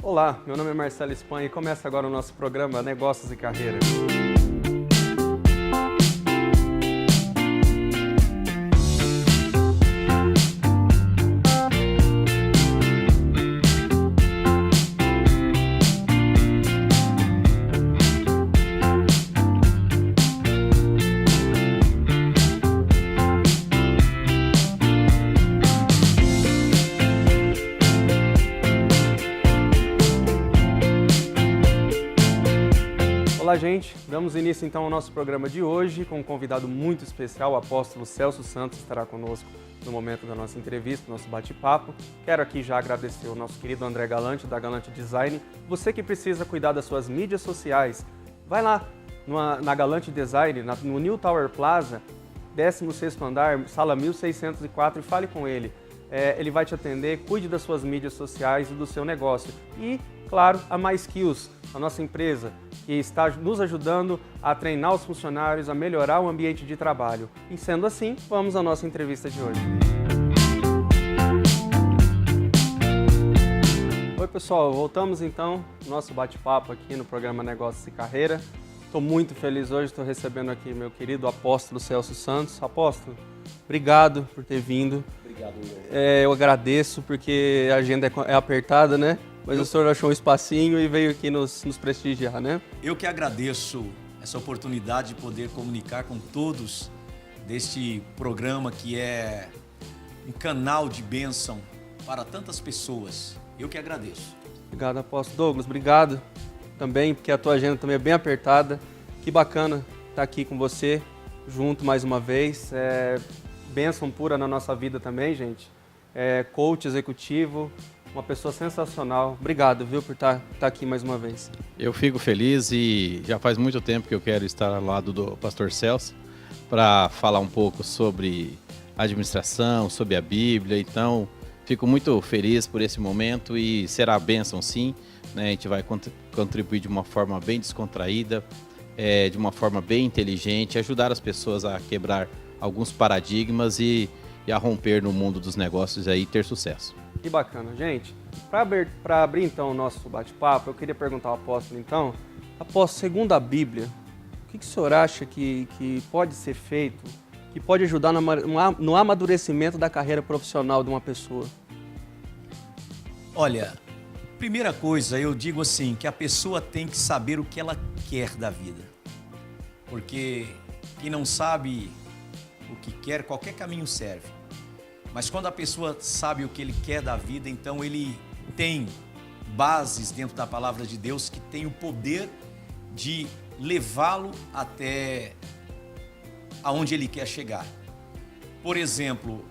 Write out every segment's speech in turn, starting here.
Olá, meu nome é Marcelo Espanha e começa agora o nosso programa Negócios e Carreira. Olá, gente. Damos início então ao nosso programa de hoje com um convidado muito especial, o apóstolo Celso Santos estará conosco no momento da nossa entrevista, nosso bate-papo. Quero aqui já agradecer o nosso querido André Galante, da Galante Design. Você que precisa cuidar das suas mídias sociais, vai lá na Galante Design, no New Tower Plaza, 16º andar, sala 1604, e fale com ele. Ele vai te atender, cuide das suas mídias sociais e do seu negócio. E, claro, a MySkills, a nossa empresa, que está nos ajudando a treinar os funcionários, a melhorar o ambiente de trabalho. E sendo assim, vamos à nossa entrevista de hoje. Oi, pessoal, voltamos então ao nosso bate-papo aqui no programa Negócios e Carreira. Estou muito feliz hoje, estou recebendo aqui meu querido apóstolo Celso Santos. Apóstolo, obrigado por ter vindo. Obrigado, Will. Eu agradeço porque a agenda é apertada, né? Mas o senhor achou um espacinho e veio aqui nos prestigiar, né? Eu que agradeço essa oportunidade de poder comunicar com todos deste programa que é um canal de bênção para tantas pessoas. Eu que agradeço. Obrigado, apóstolo Douglas. Obrigado também, porque a tua agenda também é bem apertada. Que bacana estar aqui com você, junto mais uma vez. Bênção pura na nossa vida também, gente. Coach executivo, uma pessoa sensacional. Obrigado, viu, por estar aqui mais uma vez. Eu fico feliz e já faz muito tempo que eu quero estar ao lado do pastor Celso para falar um pouco sobre administração, sobre a Bíblia. Então, fico muito feliz por esse momento e será bênção sim, né? A gente vai contribuir de uma forma bem descontraída, de uma forma bem inteligente, ajudar as pessoas a quebrar alguns paradigmas e a romper no mundo dos negócios aí e ter sucesso. Que bacana, gente. Para abrir então o nosso bate-papo, eu queria perguntar ao apóstolo então, apóstolo, segundo a Bíblia, o que o senhor acha que pode ser feito, que pode ajudar no amadurecimento da carreira profissional de uma pessoa? Olha, primeira coisa, eu digo assim, que a pessoa tem que saber o que ela quer da vida. Porque quem não sabe o que quer, qualquer caminho serve. Mas quando a pessoa sabe o que ele quer da vida, então ele tem bases dentro da palavra de Deus que tem o poder de levá-lo até aonde ele quer chegar. Por exemplo,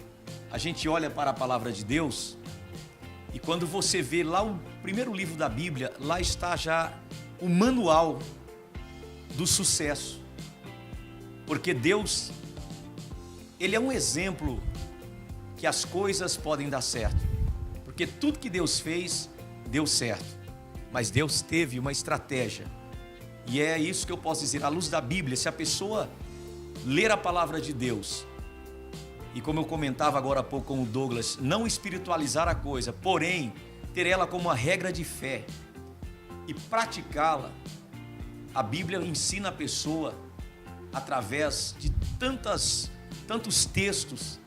a gente olha para a palavra de Deus e quando você vê lá o primeiro livro da Bíblia, lá está já o manual do sucesso. Porque Deus, Ele é um exemplo que as coisas podem dar certo, porque tudo que Deus fez, deu certo, mas Deus teve uma estratégia, e é isso que eu posso dizer, à luz da Bíblia, se a pessoa ler a palavra de Deus, e como eu comentava agora há pouco com o Douglas, não espiritualizar a coisa, porém, ter ela como uma regra de fé, e praticá-la, a Bíblia ensina a pessoa, através de tantos textos,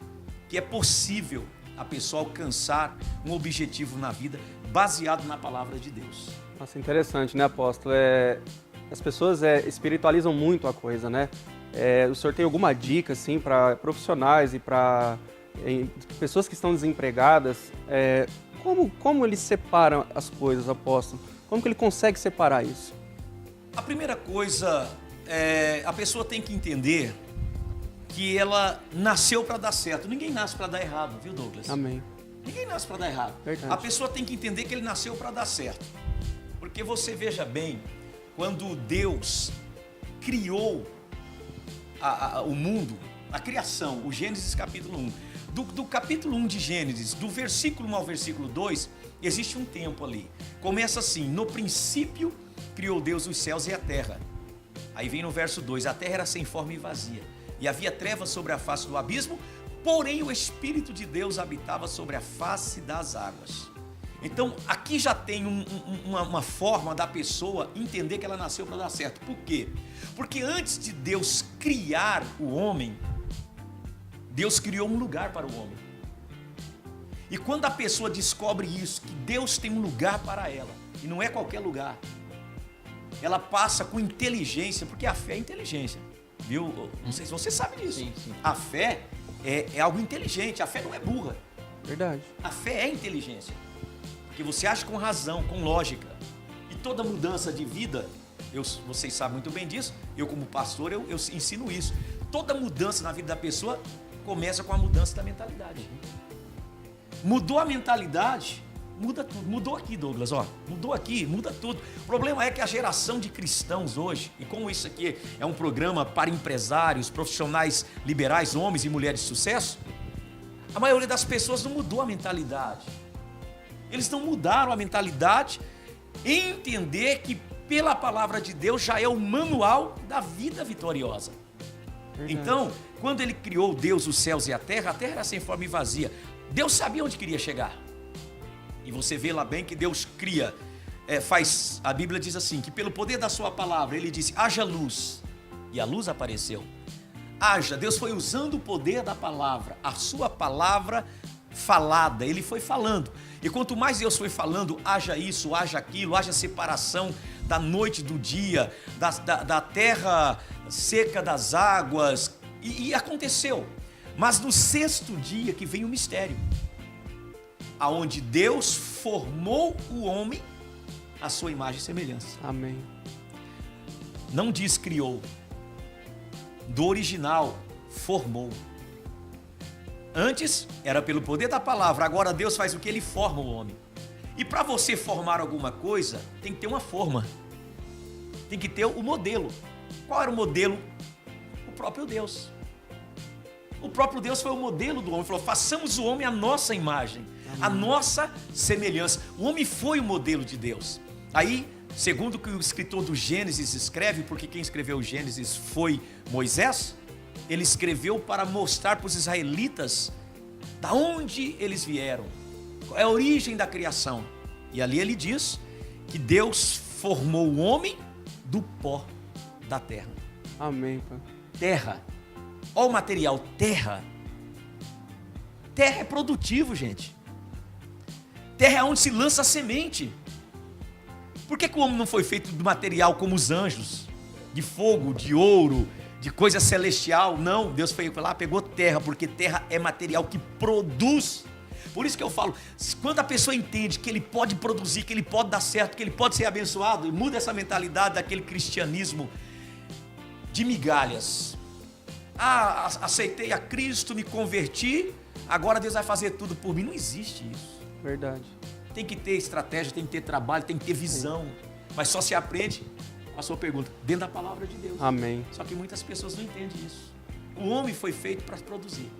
que é possível a pessoa alcançar um objetivo na vida baseado na palavra de Deus. Nossa, interessante, né, apóstolo? As pessoas espiritualizam muito a coisa, né? O senhor tem alguma dica, assim, para profissionais e para pessoas que estão desempregadas? Como eles separam as coisas, apóstolo? Como que ele consegue separar isso? A primeira coisa, a pessoa tem que entender que ela nasceu para dar certo. Ninguém nasce para dar errado, viu, Douglas? Amém. Ninguém nasce para dar errado. Verdade. A pessoa tem que entender que ele nasceu para dar certo. Porque você veja bem, quando Deus criou o mundo, a criação, o Gênesis capítulo 1, do capítulo 1 de Gênesis, do versículo 1 ao versículo 2, existe um tempo ali. Começa assim, no princípio criou Deus os céus e a terra. Aí vem no verso 2, a terra era sem forma e vazia. E havia trevas sobre a face do abismo, porém o Espírito de Deus habitava sobre a face das águas. Então, aqui já tem uma forma da pessoa entender que ela nasceu para dar certo. Por quê? Porque antes de Deus criar o homem, Deus criou um lugar para o homem. E quando a pessoa descobre isso, que Deus tem um lugar para ela, e não é qualquer lugar, ela passa com inteligência, porque a fé é inteligência, viu? Não sei se você sabe disso. Sim, sim. A fé é algo inteligente, a fé não é burra. Verdade. A fé é inteligência, porque você age com razão, com lógica. E toda mudança de vida, vocês sabem muito bem disso, eu como pastor, eu ensino isso. Toda mudança na vida da pessoa começa com a mudança da mentalidade. Mudou a mentalidade, muda tudo. Mudou aqui, Douglas, ó. Mudou aqui, muda tudo. O problema é que a geração de cristãos hoje, e como isso aqui é um programa para empresários, profissionais liberais, homens e mulheres de sucesso, a maioria das pessoas não mudou a mentalidade. Eles não mudaram a mentalidade em entender que pela palavra de Deus já é o manual da vida vitoriosa. Verdade. Então, quando ele criou Deus, os céus e a terra era sem forma e vazia. Deus sabia onde queria chegar. E você vê lá bem que Deus cria, a Bíblia diz assim, que pelo poder da sua palavra, ele disse, haja luz, e a luz apareceu. Haja, Deus foi usando o poder da palavra, a sua palavra falada, ele foi falando. E quanto mais Deus foi falando, haja isso, haja aquilo, haja separação da noite do dia, da terra seca das águas, e aconteceu. Mas no sexto dia que vem o mistério, aonde Deus formou o homem à sua imagem e semelhança. Amém. Não diz criou, do original, formou. Antes era pelo poder da palavra, agora Deus faz o que? Ele forma o homem. E para você formar alguma coisa, tem que ter uma forma, tem que ter o modelo. Qual era o modelo? O próprio Deus. O próprio Deus foi o modelo do homem, falou, façamos o homem à nossa imagem, a nossa semelhança. O homem foi o modelo de Deus. Aí, segundo o que o escritor do Gênesis escreve, porque quem escreveu o Gênesis foi Moisés, ele escreveu para mostrar para os israelitas da onde eles vieram, qual é a origem da criação. E ali ele diz que Deus formou o homem do pó da terra. Amém, Pai. Terra. Olha o material, terra. Terra é produtivo, gente. Terra é onde se lança a semente. Por que o homem não foi feito de material como os anjos? De fogo, de ouro, de coisa celestial? Não, Deus foi lá, pegou terra, porque terra é material que produz. Por isso que eu falo, quando a pessoa entende que ele pode produzir, que ele pode dar certo, que ele pode ser abençoado, e muda essa mentalidade daquele cristianismo de migalhas. Aceitei a Cristo, me converti, agora Deus vai fazer tudo por mim. Não existe isso. Verdade. Tem que ter estratégia, tem que ter trabalho, tem que ter visão. Mas só se aprende, a sua pergunta, dentro da palavra de Deus. Amém. Só que muitas pessoas não entendem isso. O homem foi feito para produzir.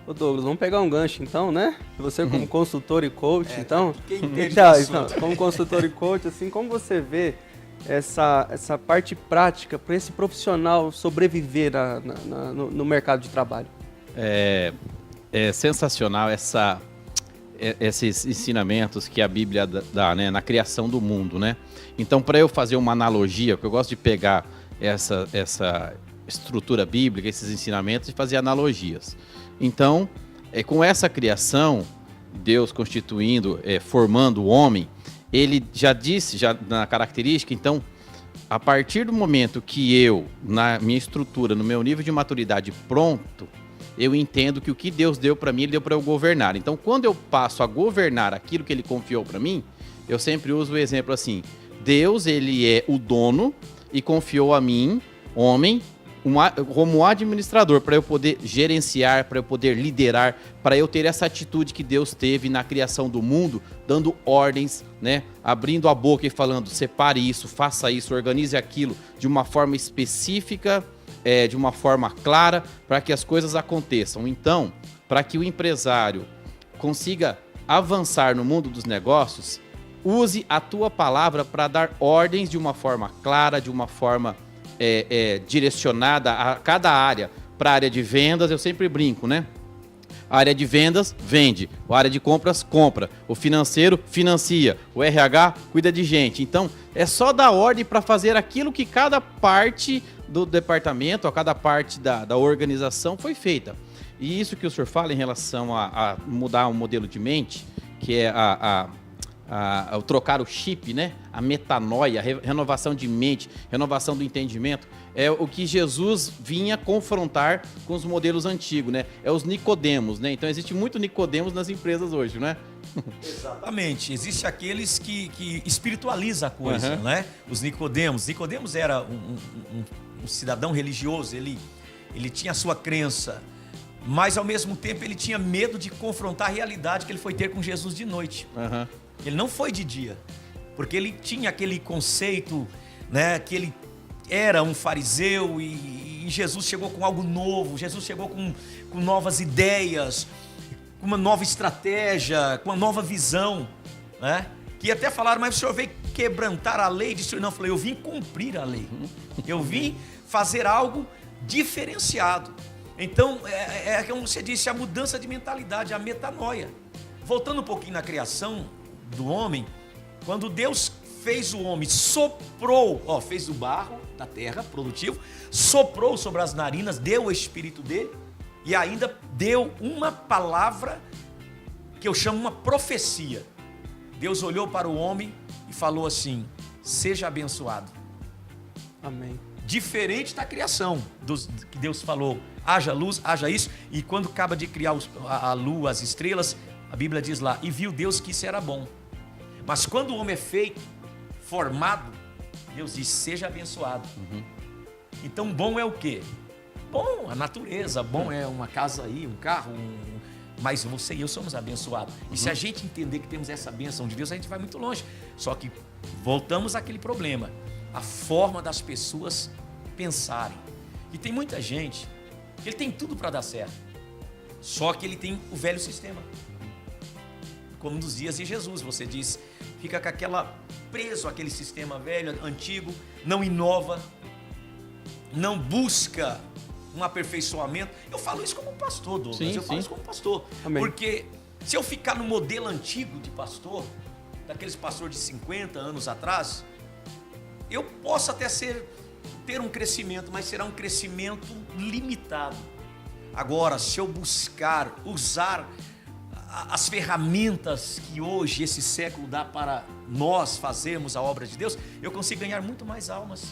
Ô Douglas, vamos pegar um gancho então, né? Você como consultor e coach, então... Quem entende Então, do assunto. como consultor e coach, assim, como você vê essa parte prática para esse profissional sobreviver no mercado de trabalho? É sensacional esses ensinamentos que a Bíblia dá, né, na criação do mundo, né? Então, para eu fazer uma analogia, porque eu gosto de pegar essa estrutura bíblica, esses ensinamentos, e fazer analogias. Então, com essa criação, Deus constituindo, formando o homem, ele já disse, já na característica, então, a partir do momento que eu, na minha estrutura, no meu nível de maturidade pronto, eu entendo que o que Deus deu para mim, Ele deu para eu governar. Então, quando eu passo a governar aquilo que Ele confiou para mim, eu sempre uso o exemplo assim, Deus, Ele é o dono e confiou a mim, homem, como administrador, para eu poder gerenciar, para eu poder liderar, para eu ter essa atitude que Deus teve na criação do mundo, dando ordens, né? Abrindo a boca e falando, separe isso, faça isso, organize aquilo de uma forma específica, de uma forma clara, para que as coisas aconteçam. Então, para que o empresário consiga avançar no mundo dos negócios, use a tua palavra para dar ordens de uma forma clara, de uma forma direcionada a cada área. Para a área de vendas, eu sempre brinco, né? A área de vendas, vende. A área de compras, compra. O financeiro, financia. O RH, cuida de gente. Então, é só dar ordem para fazer aquilo que cada parte do departamento, a cada parte da organização foi feita. E isso que o senhor fala em relação a mudar o modelo de mente, que é o trocar o chip, né? A metanoia, a renovação de mente, renovação do entendimento, é o que Jesus vinha confrontar com os modelos antigos, né? É os Nicodemos, né? Então existe muito Nicodemos nas empresas hoje, né? Exatamente. Existe aqueles que espiritualizam a coisa, né? Os Nicodemos. Nicodemos era um cidadão religioso, ele tinha a sua crença, mas ao mesmo tempo ele tinha medo de confrontar a realidade que ele foi ter com Jesus de noite. Ele não foi de dia, porque ele tinha aquele conceito, né, que ele era um fariseu e Jesus chegou com algo novo, Jesus chegou com novas ideias, com uma nova estratégia, com uma nova visão, né? Que até falaram, mas o senhor veio quebrantar a lei? Disse, não, eu falei, eu vim cumprir a lei, eu vim fazer algo diferenciado. Então, como você disse, a mudança de mentalidade, a metanoia. Voltando um pouquinho na criação do homem, quando Deus fez o homem, soprou, fez o barro da terra, produtivo, soprou sobre as narinas, deu o espírito dele e ainda deu uma palavra que eu chamo uma profecia. Deus olhou para o homem e falou assim, seja abençoado. Amém. Diferente da criação, que Deus falou, haja luz, haja isso, e quando acaba de criar a lua, as estrelas, a Bíblia diz lá, e viu Deus que isso era bom. Mas quando o homem é feito, formado, Deus diz, seja abençoado. Então bom é o quê? Bom, a natureza, bom é uma casa aí, um carro, mas você e eu somos abençoados. E se a gente entender que temos essa bênção de Deus, a gente vai muito longe. Só que voltamos àquele problema, a forma das pessoas pensarem. E tem muita gente que ele tem tudo para dar certo, só que ele tem o velho sistema. Como nos dias de Jesus, você diz, fica com preso àquele sistema velho, antigo, não inova, não busca um aperfeiçoamento. Eu falo isso como pastor, Douglas, falo isso como pastor. Amém. Porque se eu ficar no modelo antigo de pastor, daqueles pastores de 50 anos atrás, eu posso até ter um crescimento, mas será um crescimento limitado. Agora, se eu buscar usar as ferramentas que hoje esse século dá para nós fazermos a obra de Deus, eu consigo ganhar muito mais almas,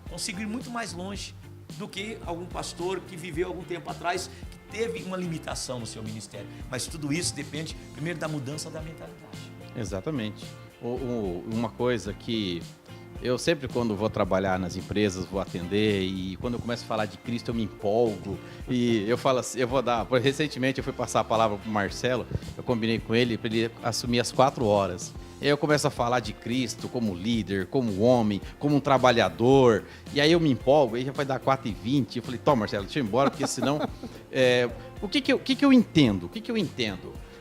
consigo ir muito mais longe do que algum pastor que viveu algum tempo atrás, que teve uma limitação no seu ministério. Mas tudo isso depende primeiro da mudança da mentalidade. Exatamente. Uma coisa que eu sempre, quando vou trabalhar nas empresas, vou atender, e quando eu começo a falar de Cristo, eu me empolgo. E eu falo assim, recentemente eu fui passar a palavra para o Marcelo, eu combinei com ele para ele assumir às 4 horas. E aí eu começo a falar de Cristo como líder, como homem, como um trabalhador. E aí eu me empolgo, aí já vai dar 4h20. Eu falei, Marcelo, deixa eu ir embora, porque senão... O que eu entendo?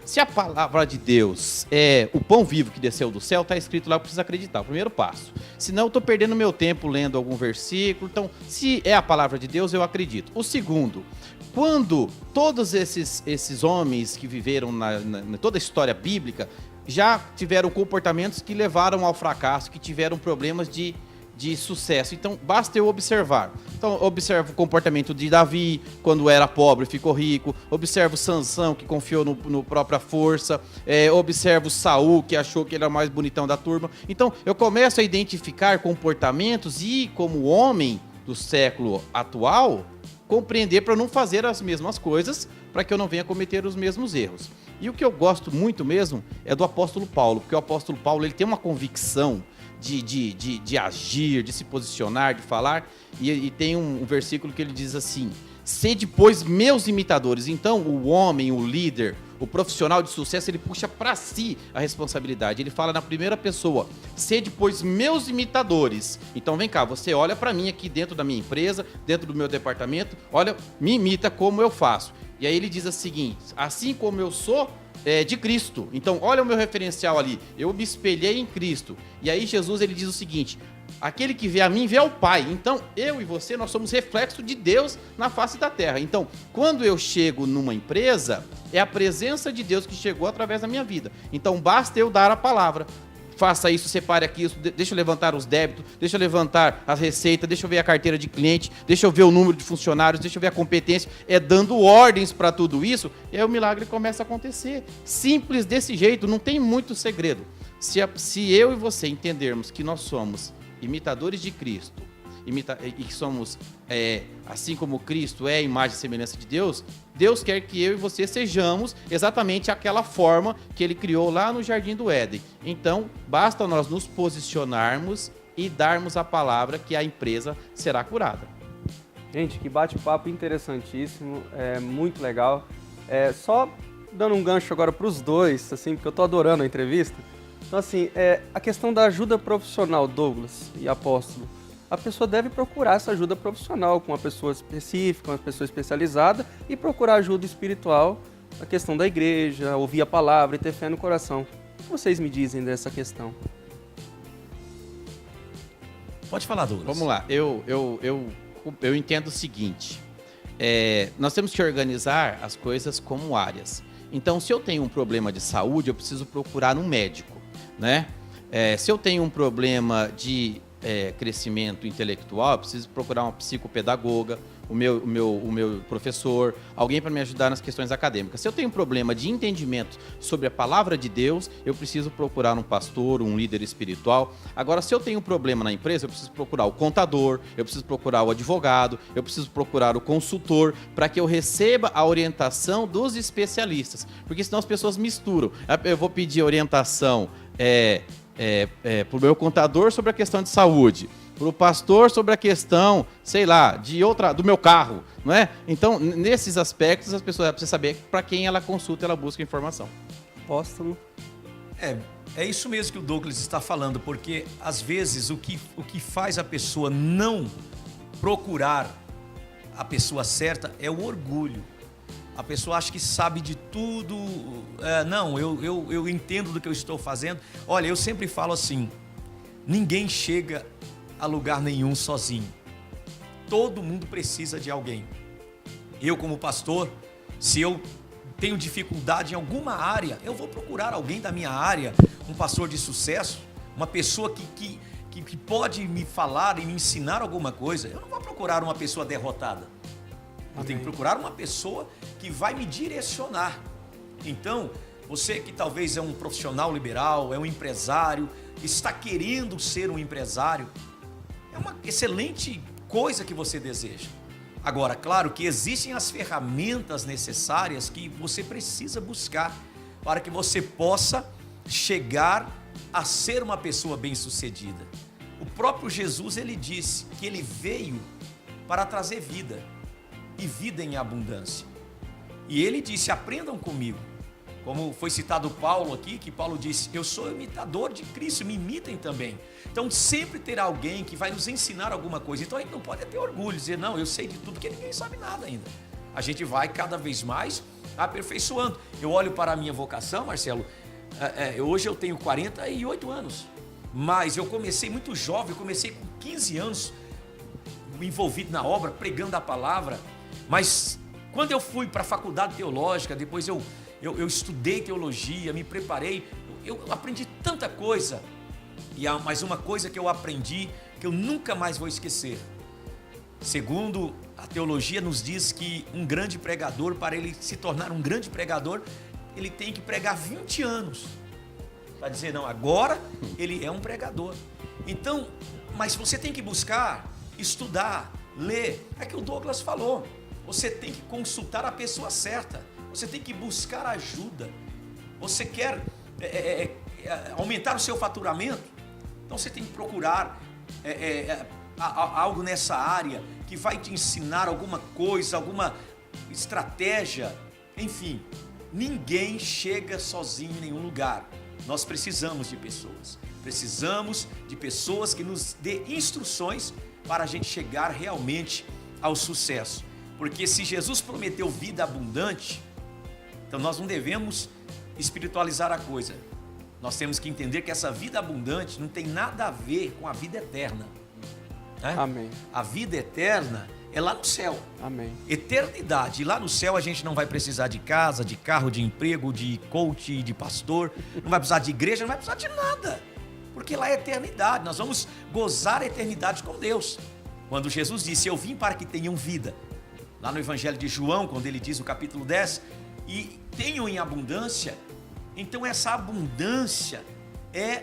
Se a palavra de Deus é o pão vivo que desceu do céu, está escrito lá, eu preciso acreditar, o primeiro passo. Senão eu estou perdendo meu tempo lendo algum versículo. Então, se é a palavra de Deus, eu acredito. O segundo, quando todos esses homens que viveram na toda a história bíblica já tiveram comportamentos que levaram ao fracasso, que tiveram problemas de sucesso. Então, basta eu observar. Então, observo o comportamento de Davi, quando era pobre, ficou rico. Observo Sansão, que confiou no própria força. Observo Saul, que achou que ele era o mais bonitão da turma. Então, eu começo a identificar comportamentos e, como homem do século atual, compreender para não fazer as mesmas coisas, para que eu não venha cometer os mesmos erros. E o que eu gosto muito mesmo é do apóstolo Paulo, porque o apóstolo Paulo ele tem uma convicção de agir, de se posicionar, de falar, e tem um versículo que ele diz assim, sede, pois, meus imitadores. Então, o homem, o líder, o profissional de sucesso, ele puxa para si a responsabilidade. Ele fala na primeira pessoa, sede, pois, meus imitadores. Então, vem cá, você olha para mim aqui dentro da minha empresa, dentro do meu departamento, olha, me imita como eu faço. E aí ele diz o seguinte, assim como eu sou, de Cristo. Então, olha o meu referencial ali. Eu me espelhei em Cristo. E aí Jesus ele diz o seguinte, Aquele que vê a mim, vê ao Pai. Então, eu e você, nós somos reflexo de Deus na face da terra. Então, quando eu chego numa empresa, é a presença de Deus que chegou através da minha vida. Então, basta eu dar a palavra. Faça isso, separe aqui, deixa eu levantar os débitos, deixa eu levantar as receitas, deixa eu ver a carteira de cliente, deixa eu ver o número de funcionários, deixa eu ver a competência. É dando ordens para tudo isso, e aí o milagre começa a acontecer. Simples desse jeito, não tem muito segredo. Se eu e você entendermos que nós somos imitadores de Cristo, e que somos, assim como Cristo é a imagem e semelhança de Deus, Deus quer que eu e você sejamos exatamente aquela forma que Ele criou lá no Jardim do Éden. Então, basta nós nos posicionarmos e darmos a palavra que a empresa será curada. Gente, que bate-papo interessantíssimo, muito legal. Só dando um gancho agora para os dois, assim, porque eu estou adorando a entrevista. Então, assim, a questão da ajuda profissional, Douglas e Apóstolo, a pessoa deve procurar essa ajuda profissional com uma pessoa específica, uma pessoa especializada, e procurar ajuda espiritual, a questão da igreja, ouvir a palavra e ter fé no coração. O que vocês me dizem dessa questão? Pode falar, Douglas. Vamos lá, eu entendo o seguinte, nós temos que organizar as coisas como áreas. Então, se eu tenho um problema de saúde, eu preciso procurar um médico, né? Se eu tenho um problema de crescimento intelectual, eu preciso procurar uma psicopedagoga, o meu professor, alguém para me ajudar nas questões acadêmicas. Se eu tenho um problema de entendimento sobre a palavra de Deus, eu preciso procurar um pastor, um líder espiritual. Agora, se eu tenho um problema na empresa, eu preciso procurar o contador, eu preciso procurar o advogado, eu preciso procurar o consultor, para que eu receba a orientação dos especialistas. Porque senão as pessoas misturam. Eu vou pedir orientação para o meu contador sobre a questão de saúde, para o pastor sobre a questão, sei lá, do meu carro, não é? Então, nesses aspectos, as pessoas precisam saber para quem ela consulta, ela busca informação. Apóstolo? É isso mesmo que o Douglas está falando, porque às vezes o que faz a pessoa não procurar a pessoa certa é o orgulho. A pessoa acha que sabe de tudo. Não, eu entendo do que eu estou fazendo. Olha, eu sempre falo assim, ninguém chega a lugar nenhum sozinho. Todo mundo precisa de alguém. Eu, como pastor, se eu tenho dificuldade em alguma área, eu vou procurar alguém da minha área, um pastor de sucesso, uma pessoa que pode me falar e me ensinar alguma coisa. Eu não vou procurar uma pessoa derrotada. Eu tenho que procurar uma pessoa que vai me direcionar. Então, você que talvez é um profissional liberal, é um empresário, está querendo ser um empresário, é uma excelente coisa que você deseja. Agora, claro que existem as ferramentas necessárias que você precisa buscar para que você possa chegar a ser uma pessoa bem-sucedida. O próprio Jesus, ele disse que ele veio para trazer vida, e vida em abundância. E ele disse, aprendam comigo. Como foi citado Paulo aqui, que Paulo disse, eu sou imitador de Cristo, me imitem também. Então sempre terá alguém que vai nos ensinar alguma coisa. Então a gente não pode ter orgulho, dizer, não, eu sei de tudo, porque ninguém sabe nada ainda. A gente vai cada vez mais aperfeiçoando. Eu olho para a minha vocação, Marcelo, hoje eu tenho 48 anos, mas eu comecei muito jovem, eu comecei com 15 anos, envolvido na obra, pregando a palavra. Mas quando eu fui para a faculdade teológica, depois eu estudei teologia, me preparei, eu aprendi tanta coisa. E há mais uma coisa que eu aprendi que eu nunca mais vou esquecer. Segundo a teologia nos diz que um grande pregador, para ele se tornar um grande pregador, ele tem que pregar 20 anos. Para dizer, não, agora ele é um pregador. Então, mas você tem que buscar, estudar, ler. É que o Douglas falou. Você tem que consultar a pessoa certa. Você tem que buscar ajuda. Você quer aumentar o seu faturamento? Então você tem que procurar algo nessa área que vai te ensinar alguma coisa, alguma estratégia. Enfim, ninguém chega sozinho em nenhum lugar. Nós precisamos de pessoas. Precisamos de pessoas que nos dê instruções para a gente chegar realmente ao sucesso. Porque se Jesus prometeu vida abundante, então nós não devemos espiritualizar a coisa. Nós temos que entender que essa vida abundante não tem nada a ver com a vida eterna. Né? Amém. A vida eterna é lá no céu. Amém. Eternidade. E lá no céu a gente não vai precisar de casa, de carro, de emprego, de coach, de pastor. Não vai precisar de igreja, não vai precisar de nada. Porque lá é eternidade. Nós vamos gozar a eternidade com Deus. Quando Jesus disse, eu vim para que tenham vida. Lá no Evangelho de João, quando ele diz no capítulo 10, e tenham em abundância. Então essa abundância é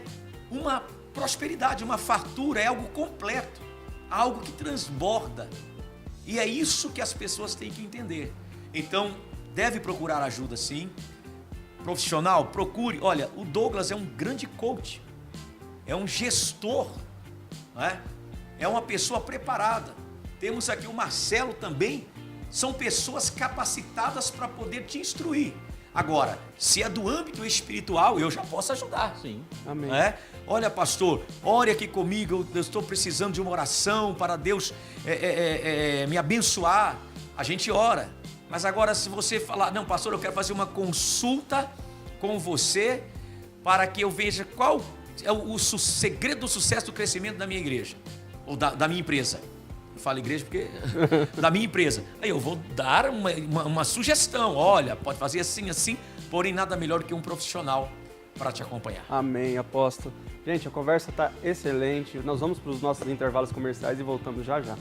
uma prosperidade, uma fartura, é algo completo. Algo que transborda. E é isso que as pessoas têm que entender. Então, deve procurar ajuda sim. Profissional, procure. Olha, o Douglas é um grande coach. É um gestor. Né? É uma pessoa preparada. Temos aqui o Marcelo também. São pessoas capacitadas para poder te instruir. Agora, se é do âmbito espiritual, eu já posso ajudar. Sim. Amém. Olha, pastor, ore aqui comigo, eu estou precisando de uma oração para Deus me abençoar. A gente ora. Mas agora, se você falar, não, pastor, eu quero fazer uma consulta com você para que eu veja qual é o segredo do sucesso do crescimento da minha igreja, ou da minha empresa. Eu falo igreja porque da minha empresa. Aí eu vou dar uma sugestão. Olha, pode fazer assim, assim, porém nada melhor que um profissional para te acompanhar. Amém, apóstolo. Gente, a conversa está excelente. Nós vamos para os nossos intervalos comerciais e voltamos já já.